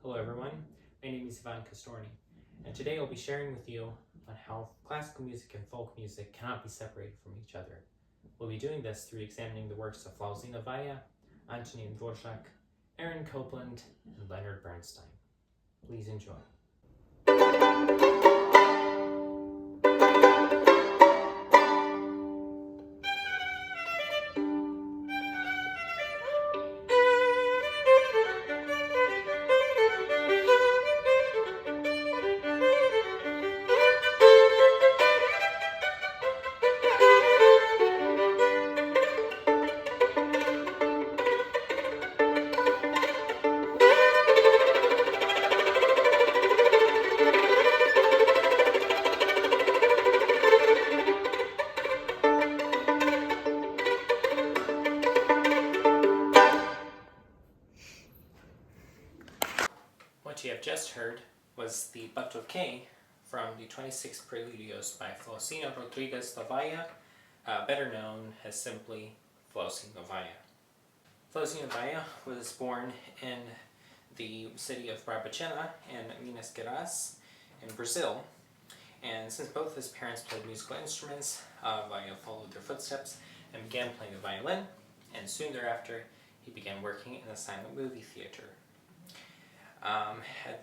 Hello everyone, my name is Iván Kostornyi, and today I'll be sharing with you on how classical music and folk music cannot be separated from each other. We'll be doing this through examining the works of Flausino Valle, Antonin Dvorak, Copland, and Leonard Bernstein. Please enjoy. What you have just heard was the Buttoque from the 26 Preludios by Flausino Valle, better known as simply Flausino Valle. Flausino Valle was born in the city of Barbacena in Minas Gerais in Brazil, and since both his parents played musical instruments, Valle followed their footsteps and began playing the violin, and soon thereafter he began working in a silent movie theater.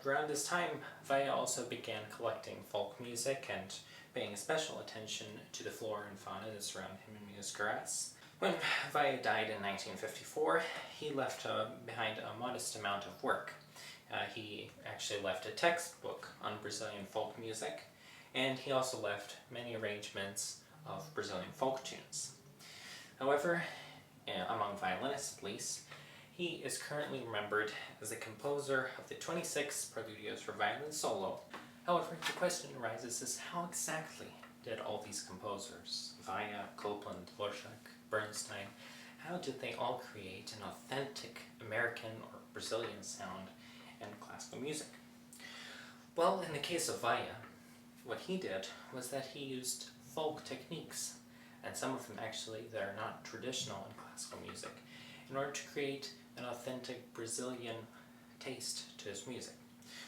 Around this time, Valle also began collecting folk music and paying special attention to the flora and fauna that surround him in Minas Gerais. When Valle died in 1954, he left behind a modest amount of work. He actually left a textbook on Brazilian folk music, and he also left many arrangements of Brazilian folk tunes. However, among violinists at least, he is currently remembered as the composer of the 26 Preludios for violin solo. However, the question arises is how exactly did all these composers, Valle, Copland, Dvorak, Bernstein, how did they all create an authentic American or Brazilian sound in classical music? Well, in the case of Valle, what he did was that he used folk techniques, and some of them actually that are not traditional in classical music, in order to create an authentic Brazilian taste to his music.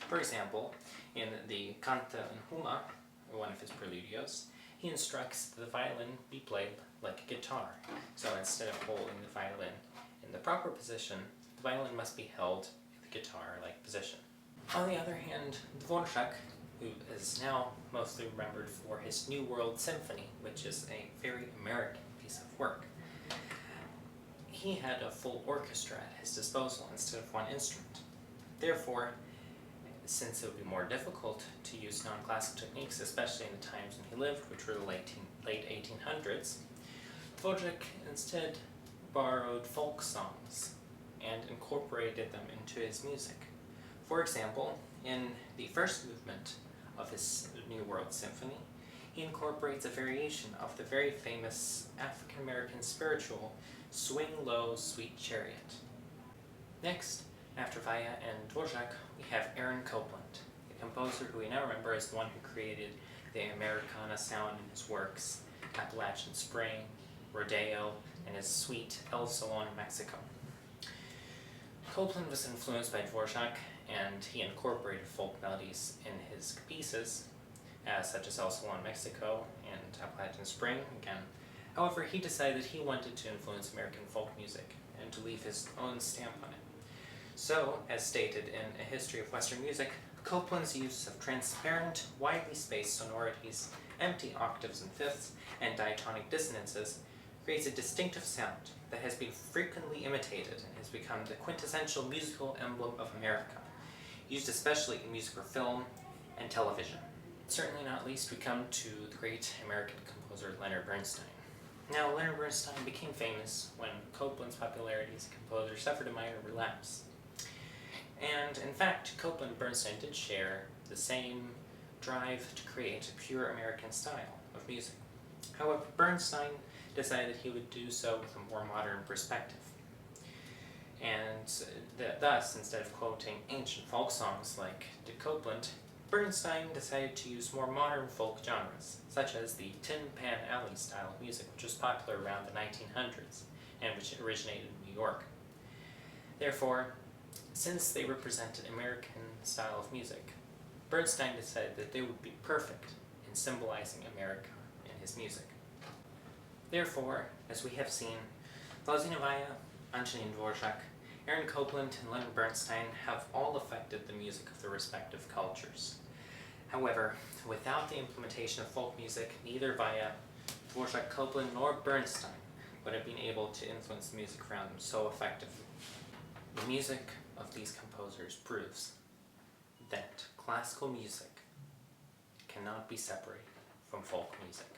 For example, in the Canta in Huma, one of his preludios, he instructs that the violin be played like a guitar. So instead of holding the violin in the proper position, the violin must be held in the guitar-like position. On the other hand, Dvorak, who is now mostly remembered for his New World Symphony, which is a very American piece of work, he had a full orchestra at his disposal instead of one instrument. Therefore, since it would be more difficult to use non-classical techniques, especially in the times when he lived, which were the late 1800s, Dvorak instead borrowed folk songs and incorporated them into his music. For example, in the first movement of his New World Symphony, he incorporates a variation of the very famous African-American spiritual Swing Low, Sweet Chariot. Next, after Valle and Dvorak, we have Copland, the composer who we now remember as the one who created the Americana sound in his works, Appalachian Spring, Rodeo, and his suite El Salon Mexico. Copland was influenced by Dvorak, and he incorporated folk melodies in his pieces, such as El Salon Mexico and Appalachian Spring again. However, he decided he wanted to influence American folk music and to leave his own stamp on it. So, as stated in A History of Western Music, Copland's use of transparent, widely spaced sonorities, empty octaves and fifths, and diatonic dissonances creates a distinctive sound that has been frequently imitated and has become the quintessential musical emblem of America, used especially in music for film and television. Certainly not least, we come to the great American composer Leonard Bernstein. Now, Leonard Bernstein became famous when Copland's popularity as a composer suffered a minor relapse. And in fact, Copland and Bernstein did share the same drive to create a pure American style of music. However, Bernstein decided he would do so with a more modern perspective. And thus, instead of quoting ancient folk songs like did Copland, Bernstein decided to use more modern folk genres, such as the Tin Pan Alley style of music, which was popular around the 1900s, and which originated in New York. Therefore, Since they represented American style of music, Bernstein decided that they would be perfect in symbolizing America in his music. Therefore, as we have seen, Flausino Valle, Antonin Dvorak, Copland, and Leonard Bernstein have all affected the music of their respective cultures. However, without the implementation of folk music, neither Valle, Dvorak, Copland, nor Bernstein would have been able to influence the music around them so effectively. The music of these composers proves that classical music cannot be separated from folk music.